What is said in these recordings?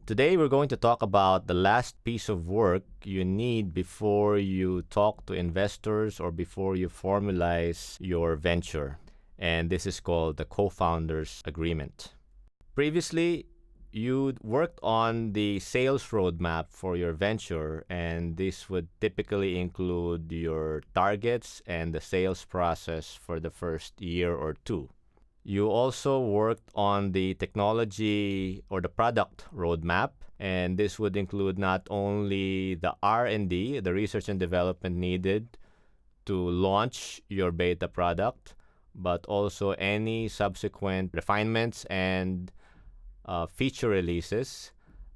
Today, we're going to talk about the last piece of work you need before you talk to investors or before you formalize your venture. And this is called the co-founders agreement. Previously, you worked on the sales roadmap for your venture, and this would typically include your targets and the sales process for the first year or two. You also worked on the technology or the product roadmap, and this would include not only the R&D, the research and development needed to launch your beta product, but also any subsequent refinements and feature releases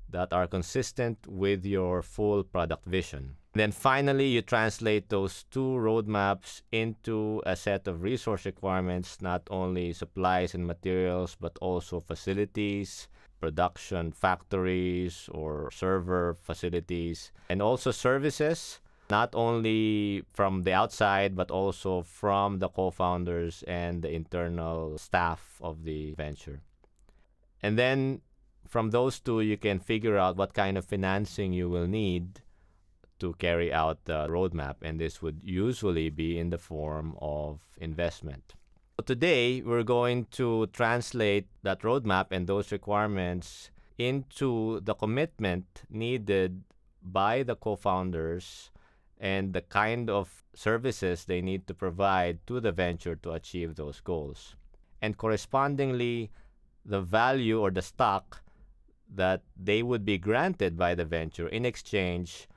that are consistent with your full product vision. Then finally, you translate those two roadmaps into a set of resource requirements, not only supplies and materials, but also facilities, production factories or server facilities, and also services, not only from the outside, but also from the co-founders and the internal staff of the venture. And then from those two, you can figure out what kind of financing you will need to carry out the roadmap, and this would usually be in the form of investment. So today, we're going to translate that roadmap and those requirements into the commitment needed by the co-founders and the kind of services they need to provide to the venture to achieve those goals. And correspondingly, the value or the stock that they would be granted by the venture in exchange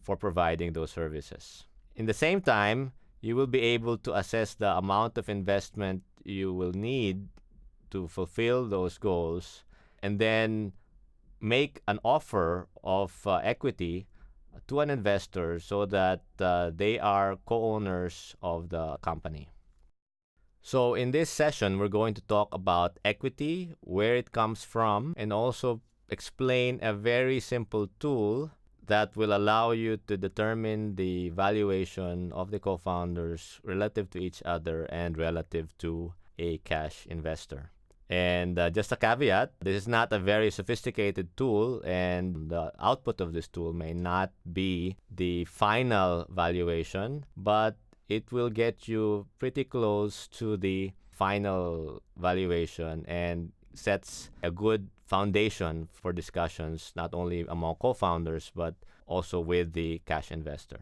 for providing those services. In the same time, you will be able to assess the amount of investment you will need to fulfill those goals and then make an offer of equity to an investor so that they are co-owners of the company. So in this session, we're going to talk about equity, where it comes from, and also explain a very simple tool that will allow you to determine the valuation of the co-founders relative to each other and relative to a cash investor. And just a caveat, this is not a very sophisticated tool, and the output of this tool may not be the final valuation, but it will get you pretty close to the final valuation and sets a good foundation for discussions, not only among co-founders, but also with the cash investor.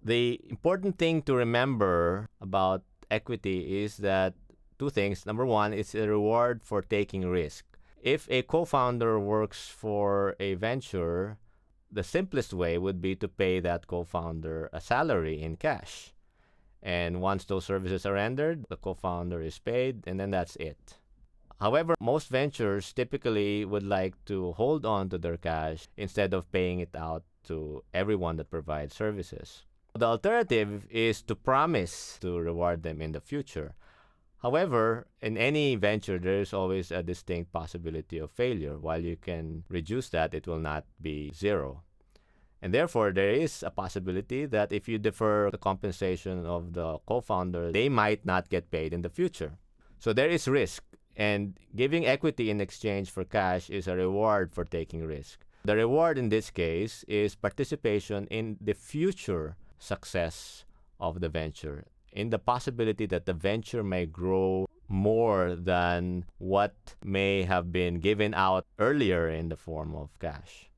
The important thing to remember about equity is that two things. Number one, it's a reward for taking risk. If a co-founder works for a venture, the simplest way would be to pay that co-founder a salary in cash. And once those services are rendered, the co-founder is paid, and then that's it. However, most ventures typically would like to hold on to their cash instead of paying it out to everyone that provides services. The alternative is to promise to reward them in the future. However, in any venture, there is always a distinct possibility of failure. While you can reduce that, it will not be zero. And therefore, there is a possibility that if you defer the compensation of the co-founder, they might not get paid in the future. So there is risk, and giving equity in exchange for cash is a reward for taking risk. The reward in this case is participation in the future success of the venture, in the possibility that the venture may grow more than what may have been given out earlier in the form of cash.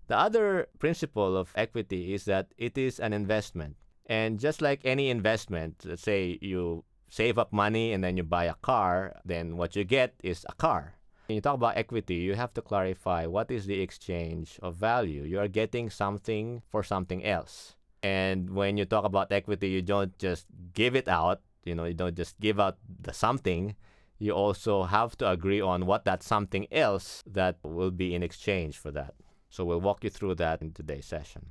The other principle of equity is that it is an investment. And just like any investment, let's say you save up money and then you buy a car, then what you get is a car. When you talk about equity, you have to clarify what is the exchange of value. You are getting something for something else. And when you talk about equity, you don't just give it out. You don't just give out the something. You also have to agree on what that something else that will be in exchange for that. So we'll walk you through that in today's session.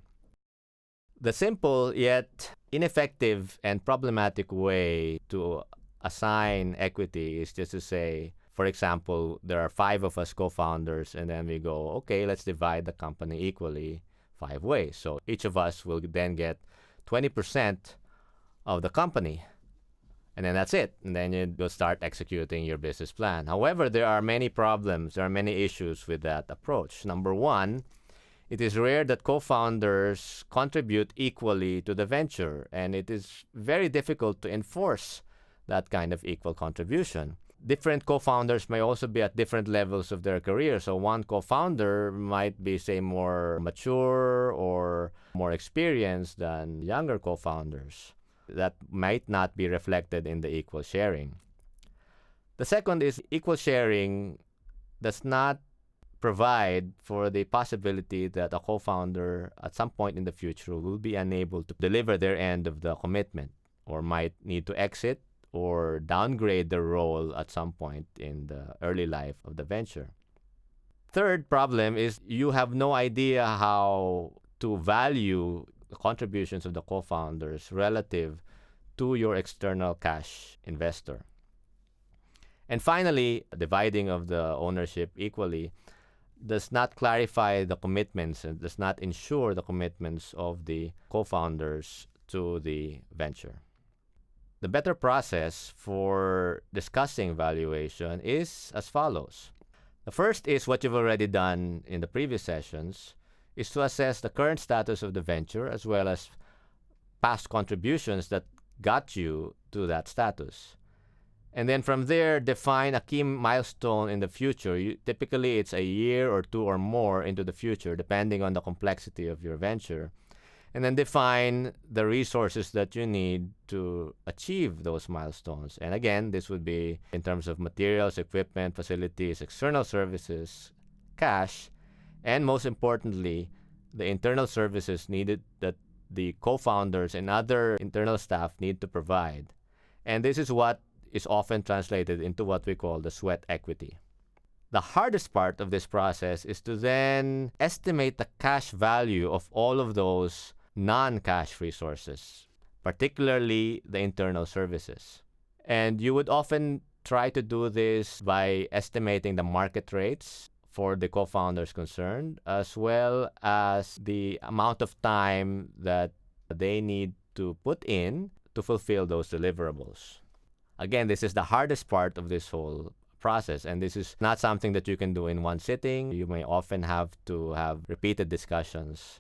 The simple yet ineffective and problematic way to assign equity is just to say, for example, there are 5 of us co-founders, and then we go, okay, let's divide the company equally 5 ways. So each of us will then get 20% of the company. And then that's it. And then you will start executing your business plan. However, there are many problems, there are many issues with that approach. Number one, it is rare that co-founders contribute equally to the venture, and it is very difficult to enforce that kind of equal contribution. Different co-founders may also be at different levels of their career. So one co-founder might be, say, more mature or more experienced than younger co-founders. That might not be reflected in the equal sharing. The second is equal sharing does not provide for the possibility that a co-founder at some point in the future will be unable to deliver their end of the commitment, or might need to exit or downgrade their role at some point in the early life of the venture. Third problem is you have no idea how to value the contributions of the co-founders relative to your external cash investor. And finally, dividing of the ownership equally does not clarify the commitments and does not ensure the commitments of the co-founders to the venture. The better process for discussing valuation is as follows. The first is what you've already done in the previous sessions, is to assess the current status of the venture as well as past contributions that got you to that status. And then from there, define a key milestone in the future. Typically, it's a year or two or more into the future, depending on the complexity of your venture. And then define the resources that you need to achieve those milestones. And again, this would be in terms of materials, equipment, facilities, external services, cash, and most importantly, the internal services needed that the co-founders and other internal staff need to provide. And this is what is often translated into what we call the sweat equity. The hardest part of this process is to then estimate the cash value of all of those non-cash resources, particularly the internal services. And you would often try to do this by estimating the market rates for the co-founders concerned, as well as the amount of time that they need to put in to fulfill those deliverables. Again, this is the hardest part of this whole process, and this is not something that you can do in one sitting. You may often have to have repeated discussions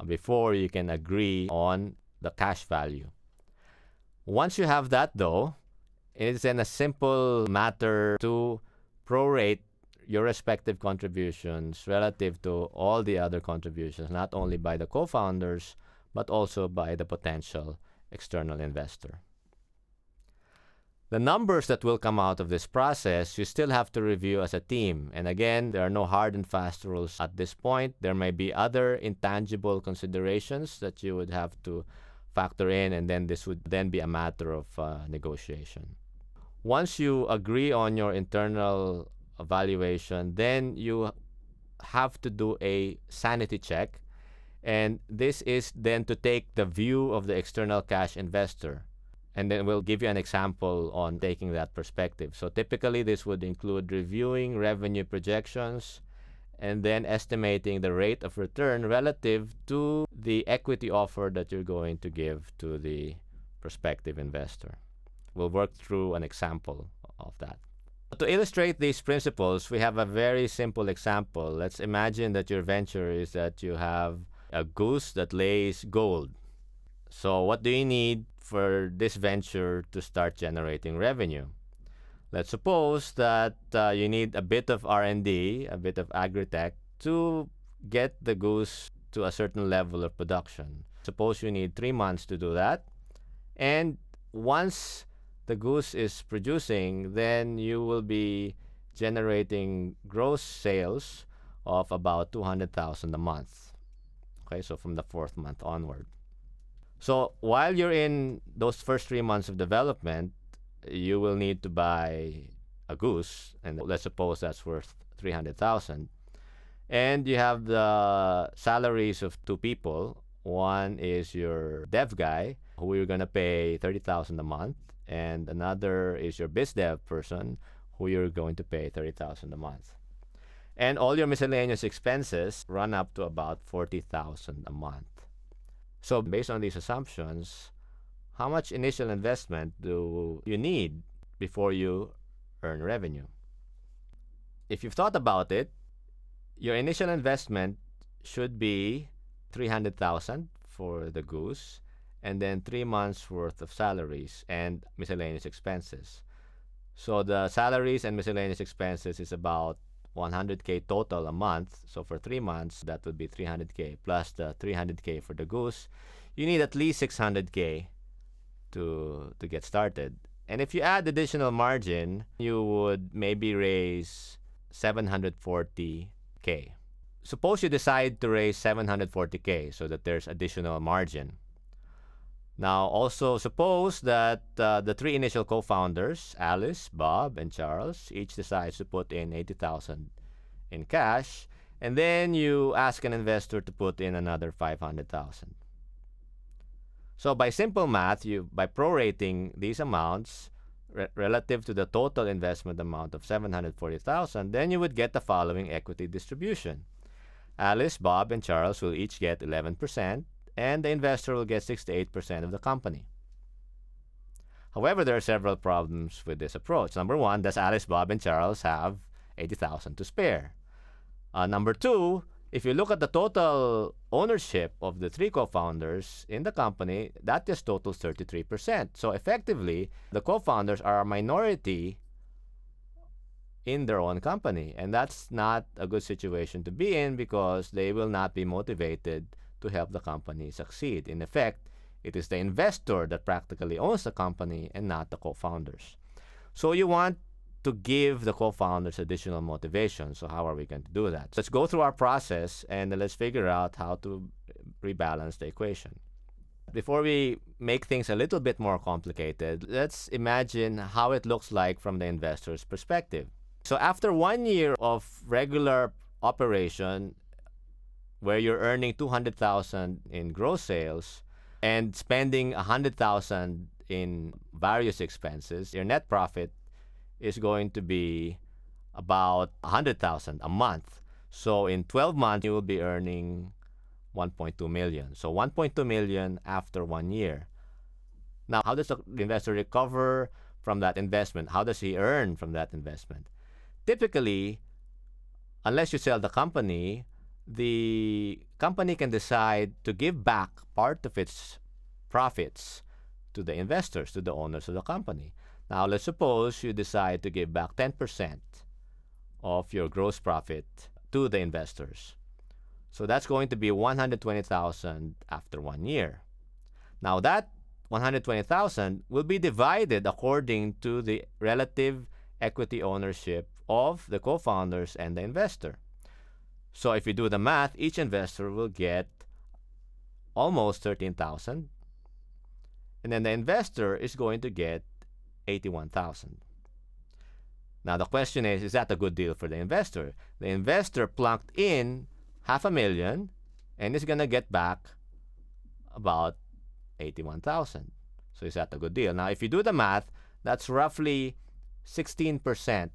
before you can agree on the cash value. Once you have that, though, it's then a simple matter to prorate your respective contributions relative to all the other contributions, not only by the co-founders, but also by the potential external investor. The numbers that will come out of this process, you still have to review as a team. And again, there are no hard and fast rules at this point. There may be other intangible considerations that you would have to factor in, and then this would then be a matter of negotiation. Once you agree on your internal evaluation, then you have to do a sanity check. And this is then to take the view of the external cash investor. And then we'll give you an example on taking that perspective. So typically, this would include reviewing revenue projections and then estimating the rate of return relative to the equity offer that you're going to give to the prospective investor. We'll work through an example of that. To illustrate these principles, we have a very simple example. Let's imagine that your venture is that you have a goose that lays gold. So what do you need for this venture to start generating revenue? Let's suppose that you need a bit of R&D, a bit of agri-tech to get the goose to a certain level of production. Suppose you need 3 months to do that. And once the goose is producing, then you will be generating gross sales of about 200,000 a month. Okay, so from the 4th month onward. So while you're in those first 3 months of development, you will need to buy a goose, and let's suppose that's worth 300,000. And you have the salaries of 2 people. One is your dev guy, who you're going to pay 30,000 a month, and another is your biz dev person, who you're going to pay 30,000 a month. And all your miscellaneous expenses run up to about 40,000 a month. So based on these assumptions, how much initial investment do you need before you earn revenue? If you've thought about it, your initial investment should be 300,000 for the goose, and then 3 months worth of salaries and miscellaneous expenses. So the salaries and miscellaneous expenses is about 100K total a month. So for 3 months, that would be 300K plus the 300K for the goose. You need at least 600K to get started. And if you add additional margin, you would maybe raise 740K. Suppose you decide to raise 740K so that there's additional margin. Now, also suppose that the three initial co-founders, Alice, Bob, and Charles, each decides to put in 80,000 in cash, and then you ask an investor to put in another 500,000. So by simple math, by prorating these amounts relative to the total investment amount of 740,000, then you would get the following equity distribution. Alice, Bob, and Charles will each get 11%, and the investor will get 68% of the company. However, there are several problems with this approach. Number one, does Alice, Bob, and Charles have 80,000 to spare? Number two, if you look at the total ownership of the three co-founders in the company, that just totals 33%. So effectively, the co-founders are a minority in their own company. And that's not a good situation to be in because they will not be motivated to help the company succeed. In effect, it is the investor that practically owns the company and not the co-founders. So you want to give the co-founders additional motivation. So how are we going to do that? Let's go through our process and let's figure out how to rebalance the equation. Before we make things a little bit more complicated, let's imagine how it looks like from the investor's perspective. So after 1 year of regular operation, where you're earning 200,000 in gross sales and spending 100,000 in various expenses, your net profit is going to be about 100,000 a month. So in 12 months, you will be earning 1.2 million. So 1.2 million after 1 year. Now, how does the investor recover from that investment? How does he earn from that investment? Typically, unless you sell the company can decide to give back part of its profits to the investors, to the owners of the company. Now, let's suppose you decide to give back 10% of your gross profit to the investors. So that's going to be 120,000 after 1 year. Now, that 120,000 will be divided according to the relative equity ownership of the co-founders and the investor. So if you do the math, each investor will get almost 13,000, and then the investor is going to get 81,000. Now the question is that a good deal for the investor? The investor plunked in 500,000 and is going to get back about 81,000. So is that a good deal? Now if you do the math, that's roughly 16%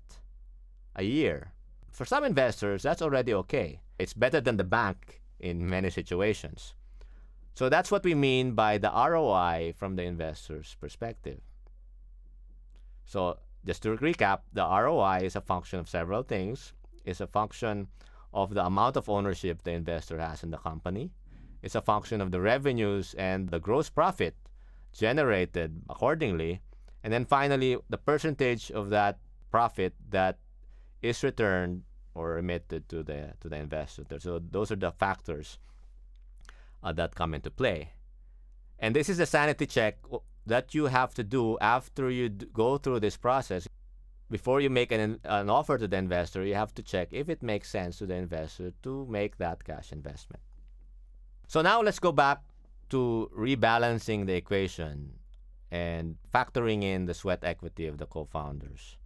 a year. For some investors, that's already okay. It's better than the bank in many situations. So that's what we mean by the ROI from the investor's perspective. So just to recap, the ROI is a function of several things. It's a function of the amount of ownership the investor has in the company. It's a function of the revenues and the gross profit generated accordingly. And then finally, the percentage of that profit that is returned or remitted to the investor. So those are the factors that come into play. And this is a sanity check that you have to do after you go through this process. Before you make an offer to the investor, you have to check if it makes sense to the investor to make that cash investment. So now let's go back to rebalancing the equation and factoring in the sweat equity of the co-founders.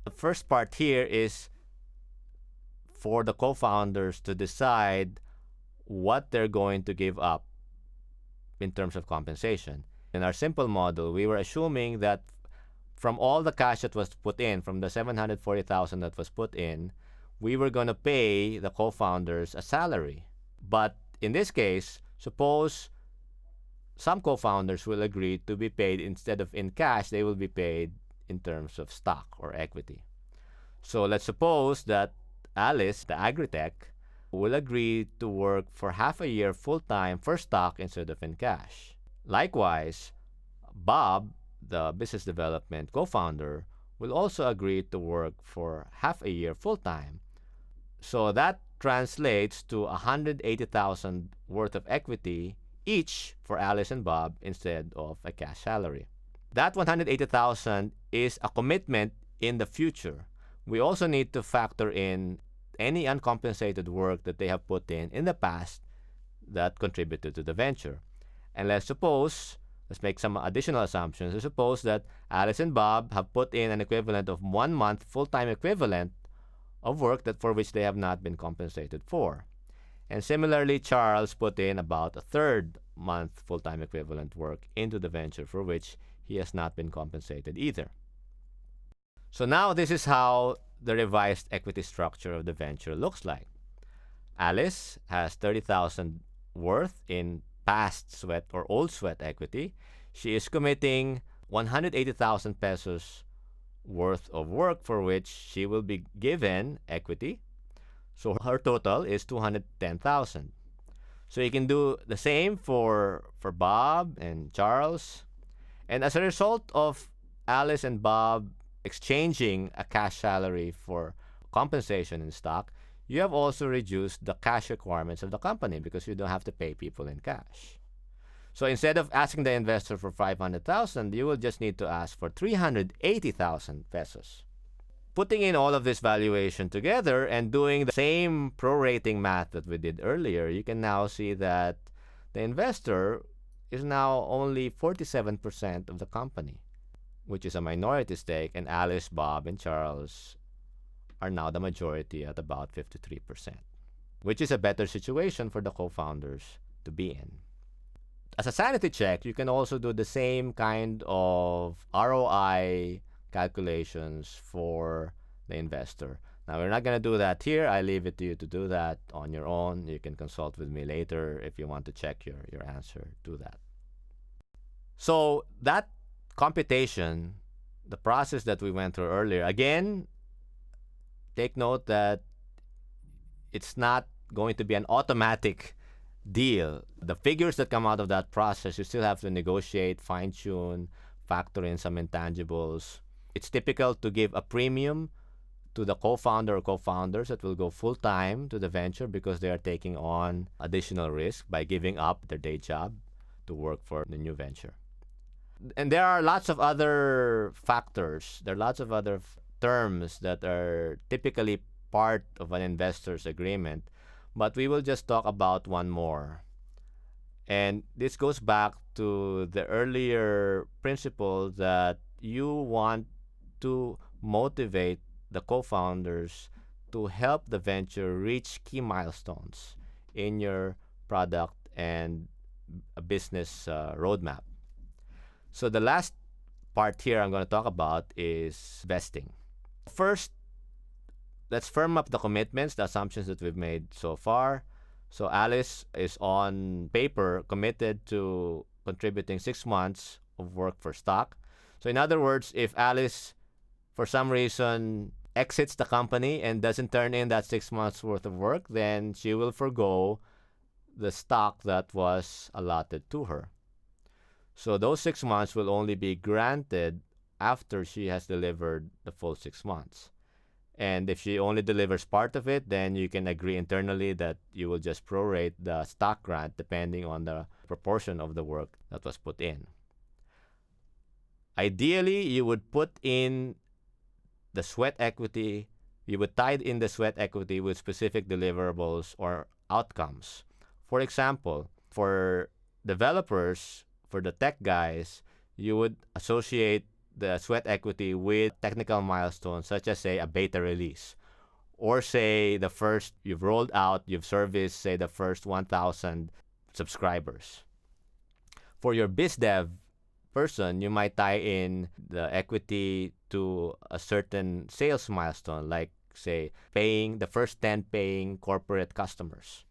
The first part here is for the co-founders to decide what they're going to give up in terms of compensation. In our simple model, we were assuming that from all the cash that was put in, from the 740,000 that was put in, we were going to pay the co-founders a salary. But in this case, suppose some co-founders will agree to be paid instead of in cash, they will be paid in terms of stock or equity. So let's suppose that Alice, the agritech, will agree to work for half a year full-time for stock instead of in cash. Likewise, Bob, the business development co-founder, will also agree to work for half a year full-time. So that translates to 180,000 worth of equity each for Alice and Bob instead of a cash salary. That 180,000 is a commitment in the future. We also need to factor in any uncompensated work that they have put in the past that contributed to the venture. And let's make some additional assumptions. Let's suppose that Alice and Bob have put in an equivalent of 1 month full-time equivalent of work that for which they have not been compensated for. And similarly, Charles put in about a third month full-time equivalent work into the venture for which he has not been compensated either. So now this is how the revised equity structure of the venture looks like. Alice has 30,000 worth in past sweat or old sweat equity. She is committing 180,000 pesos worth of work for which she will be given equity. So her total is 210,000. So you can do the same for Bob and Charles. And as a result of Alice and Bob exchanging a cash salary for compensation in stock, you have also reduced the cash requirements of the company because you don't have to pay people in cash. So instead of asking the investor for 500,000, you will just need to ask for 380,000 pesos. Putting in all of this valuation together and doing the same prorating math that we did earlier, you can now see that the investor is now only 47% of the company, which is a minority stake, and Alice, Bob, and Charles are now the majority at about 53%, which is a better situation for the co-founders to be in. As a sanity check, you can also do the same kind of ROI calculations for the investor. Now, we're not going to do that here. I leave it to you to do that on your own. You can consult with me later if you want to check your answer to that. So that computation, the process that we went through earlier, again, take note that it's not going to be an automatic deal. The figures that come out of that process, you still have to negotiate, fine-tune, factor in some intangibles. It's typical to give a premium to the co-founder or co-founders that will go full-time to the venture because they are taking on additional risk by giving up their day job to work for the new venture. And there are lots of other factors. There are lots of other terms that are typically part of an investor's agreement, but we will just talk about one more. And this goes back to the earlier principle that you want to motivate the co-founders to help the venture reach key milestones in your product and a business roadmap. So the last part here I'm going to talk about is vesting. First, let's firm up the commitments, the assumptions that we've made so far. So Alice is on paper committed to contributing 6 months of work for stock. So in other words, if Alice, for some reason, exits the company and doesn't turn in that 6 months worth of work, then she will forgo the stock that was allotted to her. So those 6 months will only be granted after she has delivered the full 6 months. And if she only delivers part of it, then you can agree internally that you will just prorate the stock grant depending on the proportion of the work that was put in. Ideally, you would put in the sweat equity, you would tie in the sweat equity with specific deliverables or outcomes. For example, for developers, for the tech guys, you would associate the sweat equity with technical milestones such as, say, a beta release, or say the first you've rolled out, you've serviced, say, the first 1,000 subscribers. For your biz dev person, you might tie in the equity to a certain sales milestone, like, say, paying the first 10 paying corporate customers.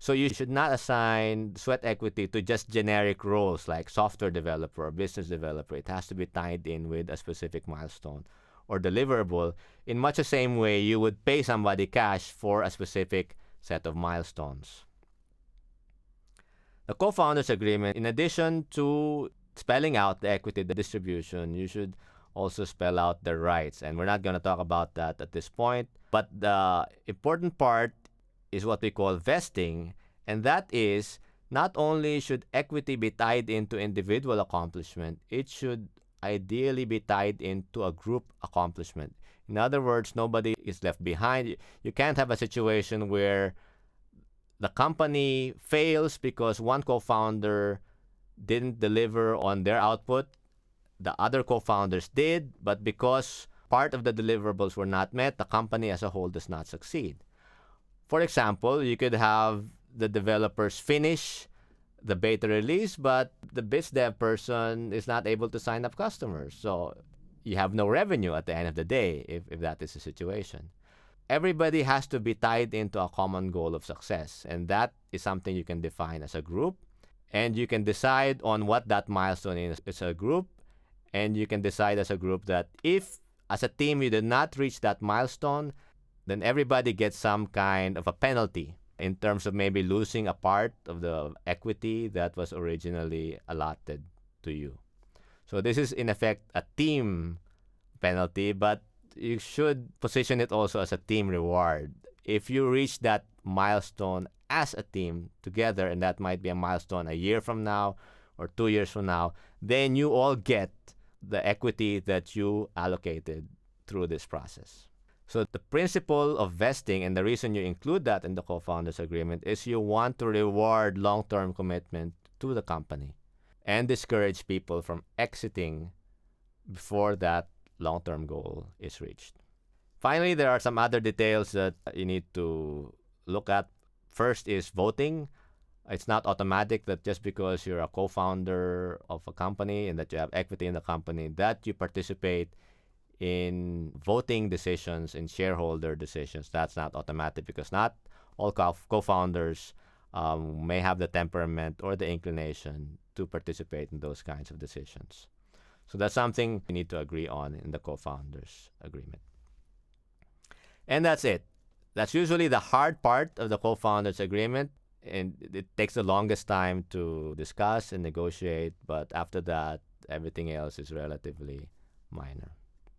So you should not assign sweat equity to just generic roles like software developer or business developer. It has to be tied in with a specific milestone or deliverable in much the same way you would pay somebody cash for a specific set of milestones. The co-founders agreement, in addition to spelling out the equity distribution, you should also spell out the rights. And we're not going to talk about that at this point. But the important part is what we call vesting. And that is, not only should equity be tied into individual accomplishment, it should ideally be tied into a group accomplishment. In other words, nobody is left behind. You can't have a situation where the company fails because one co-founder didn't deliver on their output. The other co-founders did, but because part of the deliverables were not met, the company as a whole does not succeed. For example, you could have the developers finish the beta release, but the biz dev person is not able to sign up customers. So you have no revenue at the end of the day if that is the situation. Everybody has to be tied into a common goal of success, and that is something you can define as a group, and you can decide on what that milestone is as a group, and you can decide as a group that if as a team you did not reach that milestone, then everybody gets some kind of a penalty in terms of maybe losing a part of the equity that was originally allotted to you. So this is in effect a team penalty, but you should position it also as a team reward. If you reach that milestone as a team together, and that might be a milestone a year from now or 2 years from now, then you all get the equity that you allocated through this process. So the principle of vesting, and the reason you include that in the co-founders agreement, is you want to reward long-term commitment to the company and discourage people from exiting before that long-term goal is reached. Finally, there are some other details that you need to look at. First is voting. It's not automatic that just because you're a co-founder of a company and that you have equity in the company that you participate in voting decisions, in shareholder decisions. That's not automatic because not all co-founders may have the temperament or the inclination to participate in those kinds of decisions. So that's something we need to agree on in the co-founders agreement. And that's it. That's usually the hard part of the co-founders agreement, and it takes the longest time to discuss and negotiate, but after that, everything else is relatively minor.